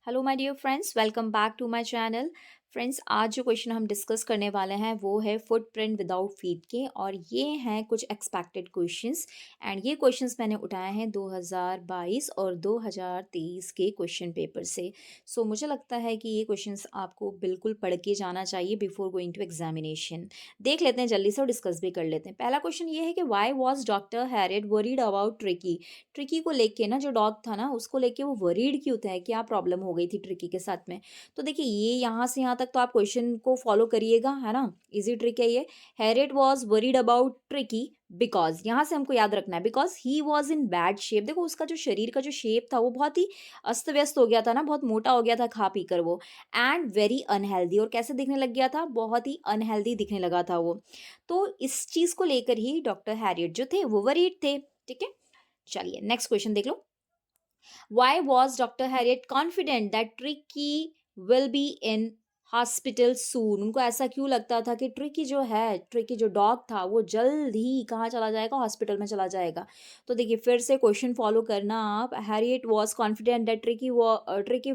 Hello my dear friends, welcome back to my channel. Friends, आज जो question हम discuss करने वाले हैं वो है फुटप्रिंट विदाउट फीट के, और ये हैं कुछ एक्सपेक्टेड क्वेश्चंस। एंड ये क्वेश्चंस मैंने उठाए हैं 2022 और 2023 के क्वेश्चन पेपर से। सो मुझे लगता है कि ये क्वेश्चंस आपको बिल्कुल पढ़ के जाना चाहिए बिफोर गोइंग टू एग्जामिनेशन। देख लेते हैं जल्दी से और डिस्कस भी कर लेते हैं। पहला क्वेश्चन ये है कि why was doctor Harriet worried about Tricky. Tricky को लेके ना, जो डॉग था ना, उसको लेके वो वरीड क्यों थे, क्या प्रॉब्लम हो गई थी ट्रिकी के साथ में। तो देखिए, ये यहाँ से यहाँ तक तो आप क्वेश्चन को फॉलो करिएगा, है ना। इजी ट्रिक है ये। Herriot was worried about tricky because, यहाँ से हमको याद रखना है, because he was in bad shape. देखो, उसका जो शरीर का जो शेप था वो बहुत ही अस्त व्यस्त हो गया था ना, बहुत मोटा हो गया था खा पी कर वो। एंड वेरी अनहेल्दी, और कैसे दिखने लग गया था, बहुत ही अनहेल्दी दिखने लगा था वो। तो इस चीज को लेकर ही डॉक्टर हैरियट जो थे वो वरीड थे। ठीक है, चलिए नेक्स्ट क्वेश्चन देख लो। Why was Dr. Harriet confident that Tricky will be in hospital soon. उनको ऐसा क्यों लगता था कि ट्रिकी जो है, ट्रिकी जो डॉग था, वो जल्द ही कहाँ चला जाएगा, हॉस्पिटल में चला जाएगा। तो देखिए, फिर से क्वेश्चन फॉलो करना आप। Harriet was confident that tricky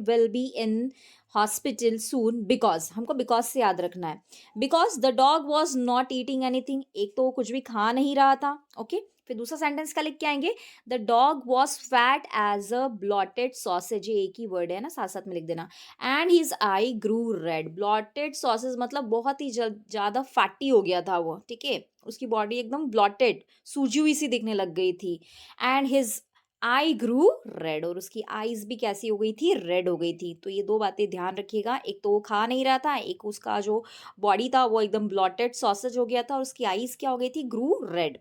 will be in hospital soon because, हमको बिकॉज से याद रखना है। Because the dog was not eating anything, एक तो वो कुछ भी खा नहीं रहा था। ओके, फिर दूसरा सेंटेंस का लिख के आएंगे, the dog was fat as a bloated sausage. ये एक ही वर्ड है ना, साथ साथ में लिख देना। And his eye grew red. Bloated sausage मतलब बहुत ही ज्यादा फैटी हो गया था वो। ठीक है, उसकी बॉडी एकदम ब्लॉटेड, सूजी हुई सी दिखने लग गई थी। And his eye grew red, और उसकी आईज भी कैसी हो गई थी, रेड हो गई थी। तो ये दो बातें ध्यान रखिएगा, एक तो वो खा नहीं रहा था, एक उसका जो बॉडी था वो एकदम ब्लॉटेड सॉसेज हो गया था, और उसकी आईज क्या हो गई थी, ग्रू रेड।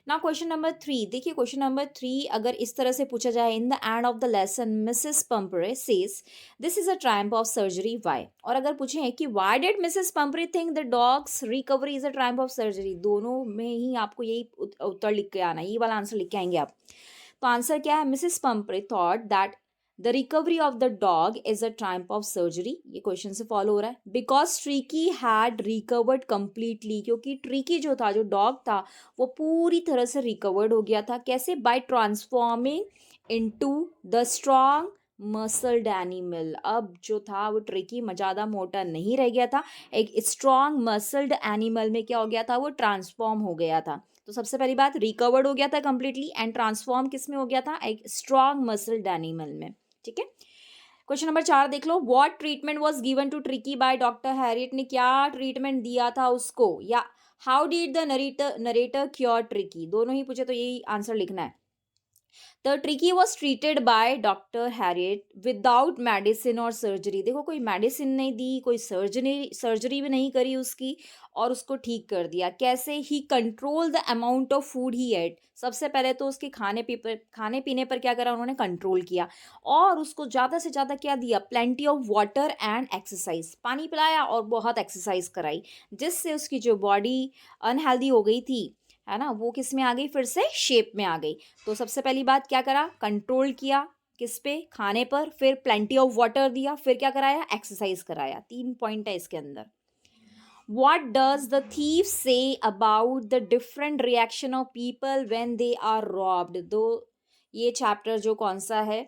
ना क्वेश्चन नंबर 3 देखिए। क्वेश्चन नंबर 3 अगर इस तरह से पूछा जाए, in the end of the lesson Mrs Pumphrey says this is a triumph of surgery why. और अगर पूछे कि why did Mrs Pumphrey think the dog's recovery is a triumph of surgery, दोनों में ही आपको यही उत्तर लिख के आना, ये वाला आंसर लिख के आएंगे आप। तो आंसर क्या है, Mrs Pumphrey thought that the recovery of the dog is a triumph of surgery. ये क्वेश्चन से फॉलो हो रहा है। Because Tricky had recovered completely, क्योंकि ट्रीकी जो था, जो डॉग था, वो पूरी तरह से रिकवर्ड हो गया था। कैसे, bye transforming into the strong muscled animal. अब जो था वो ट्रिकी ज्यादा मोटा नहीं रह गया था, एक स्ट्रॉन्ग मसल्ड एनिमल में क्या हो गया था, वो ट्रांसफॉर्म हो गया था। तो सबसे पहली बात, रिकवर्ड हो गया था कंप्लीटली, एंड ट्रांसफॉर्म किस में हो गया था, एक स्ट्रॉन्ग मसल्ड एनिमल में। ठीक है, क्वेश्चन नंबर 4 देख लो। What treatment was given to Tricky by doctor Harriet ने क्या ट्रीटमेंट दिया था उसको, या how did the narrator cure Tricky. दोनों ही पूछे तो यही आंसर लिखना है। The Tricky was treated by doctor Harriet without medicine और सर्जरी। देखो, कोई मेडिसिन नहीं दी, कोई सर्जरी भी नहीं करी उसकी, और उसको ठीक कर दिया। कैसे, he control the amount of food he ate. सबसे पहले तो उसके खाने पीने पर क्या करा, उन्होंने कंट्रोल किया, और उसको ज़्यादा से ज़्यादा क्या दिया, plenty of water and exercise, पानी पिलाया और बहुत एक्सरसाइज कराई, जिससे उसकी जो बॉडी अनहेल्दी हो गई थी, है ना, वो किस में आ गई, फिर से शेप में आ गई। तो सबसे पहली बात क्या करा, कंट्रोल किया, किस पे, खाने पर, फिर प्लेंटी ऑफ वाटर दिया, फिर क्या कराया, एक्सरसाइज कराया। 3 पॉइंट है इसके अंदर। What does the thief say about the different reaction of people when they are robbed? दो, ये चैप्टर जो कौन सा है,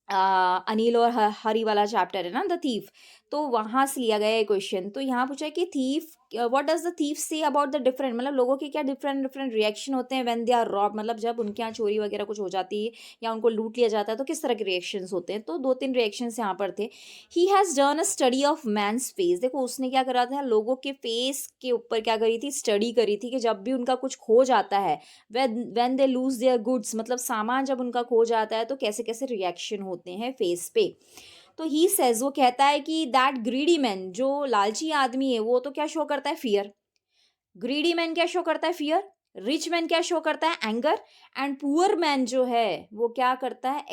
अनिल और हरी वाला चैप्टर है ना, द थीफ। तो वहां से लिया गया है क्वेश्चन। तो यहाँ पूछा है कि thief, what does the thief say about the different, मतलब लोगों के क्या डिफरेंट डिफरेंट रिएक्शन होते हैं व्हेन दे आर रॉब, मतलब जब उनके यहाँ चोरी वगैरह कुछ हो जाती है या उनको लूट लिया जाता है तो किस तरह के रिएक्शंस होते हैं। तो 2-3 रिएक्शंस यहाँ पर थे। He has done a study of man's face. देखो, उसने क्या करा था, लोगों के फेस के ऊपर क्या करी थी, स्टडी करी थी, कि जब भी उनका कुछ खो जाता है, when they lose their goods, मतलब सामान जब उनका खो जाता है तो कैसे कैसे रिएक्शन होते हैं फेस पे। तो ही सेज, वो कहता है कि दैट ग्रीडी मैन, जो लालची आदमी है, वो तो क्या शो करता है, फियर। ग्रीडी मैन क्या शो करता है, फियर। रिच मैन क्या शो करता है, एंगर। एंड पुअर मैन जो है वो क्या करता है,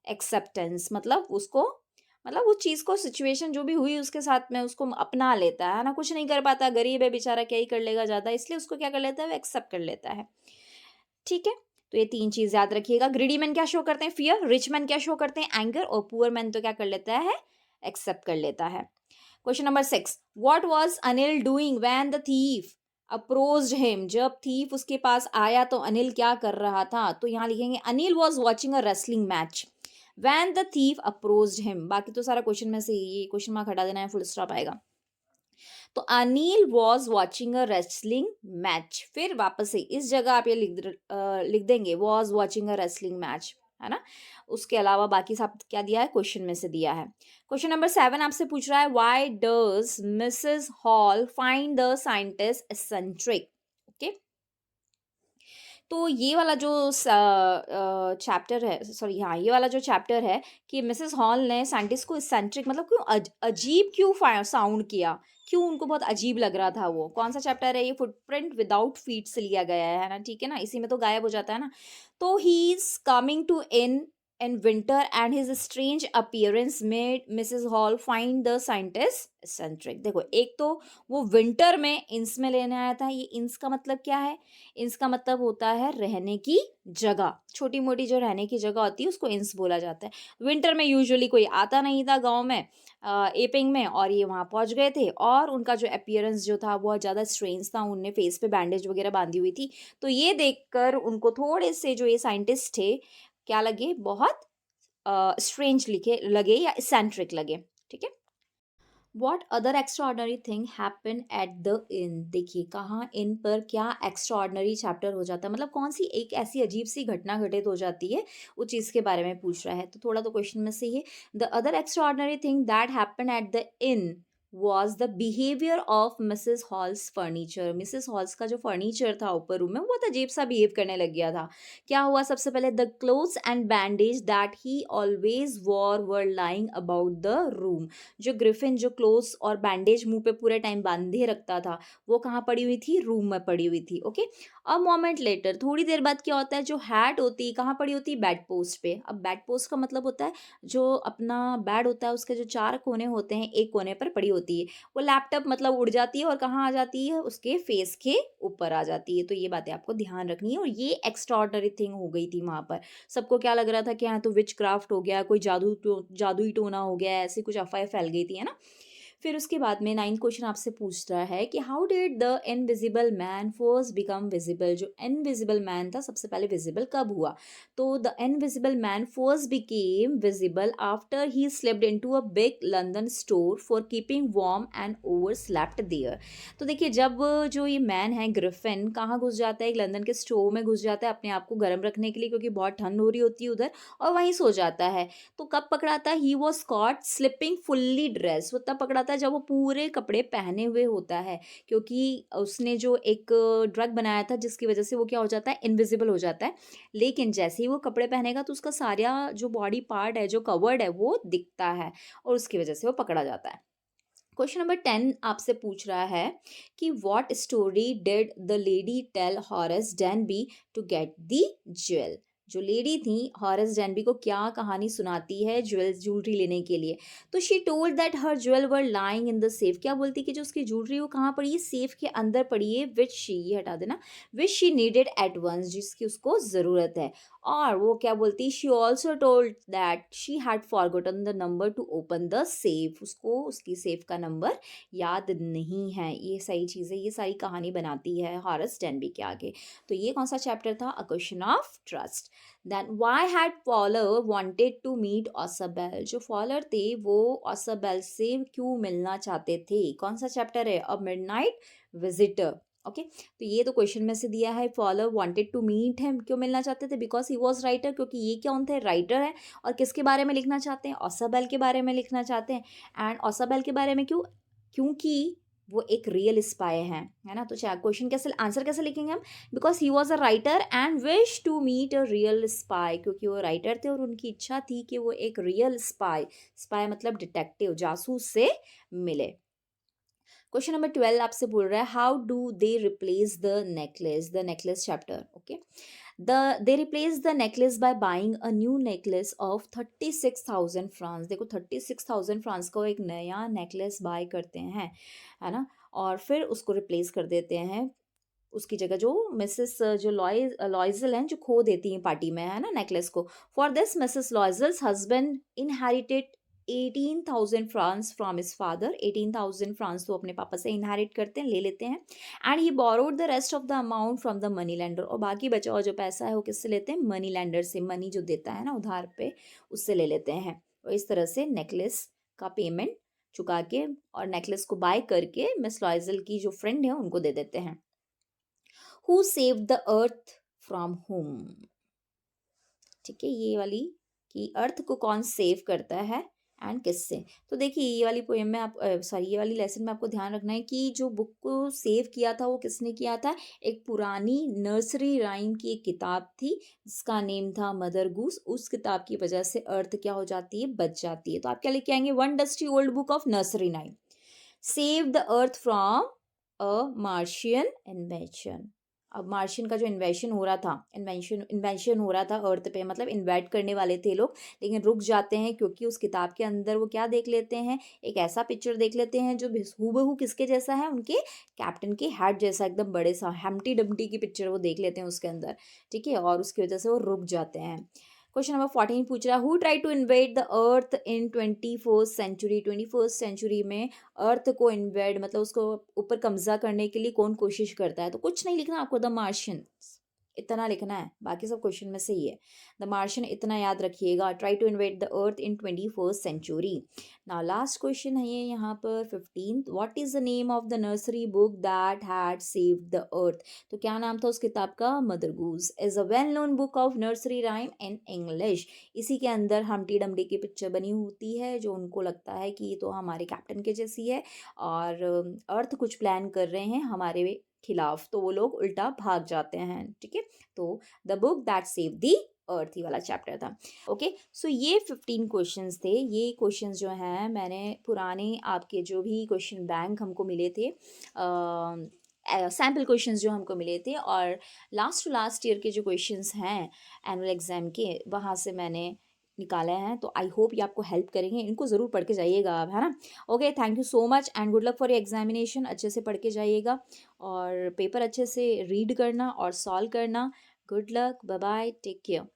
एक्सेप्टेंस, मतलब उसको, मतलब उस चीज को, सिचुएशन जो भी हुई उसके साथ में, उसको अपना लेता है ना, कुछ नहीं कर पाता, गरीब है बेचारा, क्या ही कर लेगा ज्यादा, इसलिए उसको क्या कर लेता है, वो एक्सेप्ट कर लेता है। ठीक है, तो ये 3 चीज याद रखिएगा। ग्रीडी मैन क्या शो करते हैं, फियर। रिच मैन क्या शो करते हैं, एंगर। और पुअर मैन तो क्या कर लेता है, एक्सेप्ट कर लेता है। Question number 6, what was Anil doing when the thief approached him. जब थीफ उसके पास आया तो अनिल क्या कर रहा था। तो यहाँ लिखेंगे, Anil was watching a wrestling match. When the thief approached him, बाकी तो सारा क्वेश्चन में से ये क्वेश्चन मार्क हटा देना है, फुल स्टॉप आएगा। तो Anil was watching a wrestling match, फिर वापस से इस जगह आप ये लिख देंगे was watching a wrestling match, है ना। उसके अलावा बाकी सब क्या दिया है, क्वेश्चन में से दिया है। क्वेश्चन नंबर 7 आपसे पूछ रहा है, why does Mrs Hall find the scientist eccentric. Okay, तो ये वाला जो चैप्टर है, सॉरी हाँ, ये वाला जो चैप्टर है कि मिसेस हॉल ने साइंटिस्ट को इसेंट्रिक मतलब क्यों अजीब क्यों साउंड किया, क्यों उनको बहुत अजीब लग रहा था, वो कौन सा चैप्टर है ये, फुटप्रिंट विदाउट फीट से लिया गया है ना, ठीक है ना, इसी में तो गायब हो जाता है ना। तो he is coming to in winter and his strange appearance made Mrs Hall find the scientist eccentric. देखो, एक तो वो विंटर में इंस में लेने आया था, ये इंस का मतलब क्या है, इंस का मतलब होता है रहने की जगह, छोटी मोटी जो रहने की जगह होती है उसको इंस बोला जाता है। विंटर में यूजुअली कोई आता नहीं था गांव में, एपिंग में, और ये वहां पहुंच गए थे, और उनका जो अपीयरेंस जो था बहुत ज़्यादा स्ट्रेंज था, उनने फेस पे बैंडेज वगैरह बांधी हुई थी। तो ये देखकर उनको थोड़े से जो ये साइंटिस्ट थे क्या लगे, बहुत स्ट्रेंज लिखे लगे या इसेंट्रिक लगे, ठीक है। What other extraordinary thing happen at the इन, देखिए कहाँ इन पर क्या एक्स्ट्राऑर्डनरी चैप्टर हो जाता है, मतलब कौन सी एक ऐसी अजीब सी घटना घटित हो जाती है, उस चीज़ के बारे में पूछ रहा है। तो थोड़ा तो क्वेश्चन में से ही, the other extraordinary thing that happen at the inn was the behaviour of Mrs Hall's furniture. Mrs Hall's का जो फर्नीचर था ऊपर रूम में, वो बहुत अजीब सा बिहेव करने लग गया था। क्या हुआ, सबसे पहले the clothes and bandage that he always war were lying about the room. जो ग्रिफिन जो क्लोथ्स और बैंडेज मुंह पे पूरे टाइम बांधे रखता था, वो कहाँ पड़ी हुई थी, रूम में पड़ी हुई थी। ओके, अ मोमेंट लेटर, थोड़ी देर बाद क्या होता है, जो हैट होती है कहाँ पड़ी होती है, बेड पोस्ट पे। अब बेड पोस्ट का मतलब होता है जो अपना बेड होता है उसके जो 4 कोने होते हैं, एक कोने पर पड़ी होती है, वो लैपटॉप मतलब उड़ जाती है और कहाँ आ जाती है, उसके फेस के ऊपर आ जाती है। तो ये बातें आपको ध्यान रखनी है, और ये एक्स्ट्राऑर्डिनरी थिंग हो गई थी वहां पर। सबको क्या लग रहा था कि हाँ तो विच क्राफ्ट हो गया, कोई जादुई टोना हो गया, ऐसी कुछ अफवाहें फैल गई थी, है ना। फिर उसके बाद में 9th क्वेश्चन आपसे पूछ रहा है कि how did the invisible man first become visible. जो इनविजिबल मैन था सबसे पहले विजिबल कब हुआ, तो the invisible man first became visible after he slipped into a big London store for keeping warm and overslept there. तो देखिए, जब जो ये मैन है ग्रिफिन कहाँ घुस जाता है, एक लंदन के स्टोर में घुस जाता है अपने आप को गर्म रखने के लिए, क्योंकि बहुत ठंड हो रही होती है उधर, और वहीं सो जाता है। तो कब पकड़ा था, he was caught sleeping fully dress, वो तब पकड़ा था जब वो पूरे कपड़े पहने हुए होता है, क्योंकि उसने जो एक ड्रग बनाया था जिसकी वजह से वो क्या हो जाता है, इनविजिबल हो जाता है। लेकिन जैसे ही वो कपड़े पहनेगा तो उसका सारा जो बॉडी पार्ट है जो कवर्ड है वो दिखता है, और उसकी वजह से वो पकड़ा जाता है। क्वेश्चन नंबर 10 आपसे पूछ रहा है कि what story did the lady tell Horace Denby to get the jewel. जो लेडी थी हॉरेस डेनबी को क्या कहानी सुनाती है ज्वेलरी लेने के लिए। तो she told that her jewel were lying in the safe, क्या बोलती कि जो उसकी ज्वेलरी वो कहाँ पड़ी है, सेफ के अंदर पड़ी है, विच शी, ये हटा देना, which she needed at once, जिसकी उसको ज़रूरत है। और वो क्या बोलती, she also told that she had forgotten the number to open the safe, उसको उसकी सेफ का नंबर याद नहीं है। ये सही चीज़ है, ये सारी कहानी बनाती है हॉरेस डेनबी के आगे। तो ये कौन सा चैप्टर था, a question of trust. Then why had Fowler wanted to meet Ausable, जो फॉलर थे वो ऑसबेल से क्यों मिलना चाहते थे, कौन सा चैप्टर है, अ मिडनाइट विजिटर। ओके, तो ये तो क्वेश्चन में से दिया है, Fowler wanted to meet him, क्यों मिलना चाहते थे, बिकॉज ही वाज राइटर, क्योंकि ये क्या थे, राइटर है, और किसके बारे में लिखना चाहते हैं, ओसाबेल के बारे में लिखना चाहते हैं। एंड ओसाबेल के बारे में क्यों, क्योंकि वो एक रियल स्पाई है ना। तो क्वेश्चन कैसे, आंसर कैसे लिखेंगे हम, because he was a writer and wish to meet a real spy, क्योंकि वो राइटर थे और उनकी इच्छा थी कि वो एक रियल स्पाई, स्पाई मतलब डिटेक्टिव, जासूस से मिले। क्वेश्चन नंबर 12 आपसे बोल रहा है, how do they replace the necklace chapter. Okay, they replace the necklace by buying a new necklace of 36,000 France. देखो 36,000 फ्रांस का वो एक नया नेकलेस बाय करते हैं, है ना, और फिर उसको रिप्लेस कर देते हैं, उसकी जगह जो मिसेस जो लॉइजल हैं जो खो देती हैं पार्टी में, है ना, नेकलेस को। For this Mrs Loisel's husband inherited 18,000 francs from his father. 18,000 francs तो अपने पापा से इनहेरिट करते हैं, ले लेते हैं। And he borrowed the rest of the amount from the money lender, और बाकी बचा हुआ जो पैसा है वो किससे लेते हैं? मनी लैंडर से। मनी जो देता है ना उधार पे, उससे ले लेते हैं। और इस तरह से नेकलेस का पेमेंट चुका के और नेकलेस को बाय करके मिस लॉयजल की जो फ्रेंड है उनको दे देते हैं। Who save the earth from home? ठीक है, ये वाली कि अर्थ को कौन सेव करता है एंड किससे। तो देखिए ये वाली पोएम में आप सॉरी ये वाली लेसन में आपको ध्यान रखना है कि जो बुक को सेव किया था वो किसने किया था? एक पुरानी नर्सरी राइम की एक किताब थी जिसका नेम था मदर गूस। उस किताब की वजह से अर्थ क्या हो जाती है? बच जाती है। तो आप क्या लेके आएंगे? One dusty old book of nursery rhyme save the earth from a Martian invention. अब मार्शियन का जो इन्वेंशन हो रहा था, इन्वेंशन हो रहा था अर्थ पे, मतलब इन्वेट करने वाले थे लोग, लेकिन रुक जाते हैं क्योंकि उस किताब के अंदर वो क्या देख लेते हैं? एक ऐसा पिक्चर देख लेते हैं जो हूबहू किसके जैसा है? उनके कैप्टन के हेड जैसा, एकदम बड़े सा हम्टी डम्टी की पिक्चर वो देख लेते हैं उसके अंदर। ठीक है, और उसकी वजह से वो रुक जाते हैं। क्वेश्चन नंबर 14 पूछ रहा है, who try to invade the earth in 21st century? 21st century में अर्थ को इन्वेड मतलब उसको ऊपर कब्जा करने के लिए कौन कोशिश करता है? तो कुछ नहीं लिखना आपको, द मार्शियन इतना लिखना है, बाकी सब क्वेश्चन में सही है। द मार्शियन इतना याद रखिएगा, try to invade the earth in 21st century. Now last question है ये यहाँ पर 15th, what is the name of the nursery book that had saved the earth? तो क्या नाम था उस किताब का? Mother Goose is a well known book of nursery rhyme in English. इसी के अंदर हमटी डमटी की पिक्चर बनी होती है, जो उनको लगता है कि ये तो हमारे कैप्टन के जैसी है और अर्थ कुछ प्लान कर रहे हैं हमारे खिलाफ, तो वो लोग उल्टा भाग जाते हैं। ठीक है, तो द बुक दैट सेव दी अर्थ ही वाला चैप्टर था। ओके, सो ये 15 क्वेश्चंस थे। ये क्वेश्चंस जो हैं मैंने पुराने आपके जो भी क्वेश्चन बैंक हमको मिले थे, सैम्पल क्वेश्चंस जो हमको मिले थे, और लास्ट टू लास्ट ईयर के जो क्वेश्चंस हैं एनुअल एग्जाम के, वहाँ से मैंने निकाले हैं। तो आई होप ये आपको हेल्प करेंगे, इनको ज़रूर पढ़ के जाइएगा आप, है ना। Okay, thank you so much and good luck for your examination. अच्छे से पढ़ के जाइएगा और पेपर अच्छे से रीड करना और सॉल्व करना। Good luck, bye bye, take care.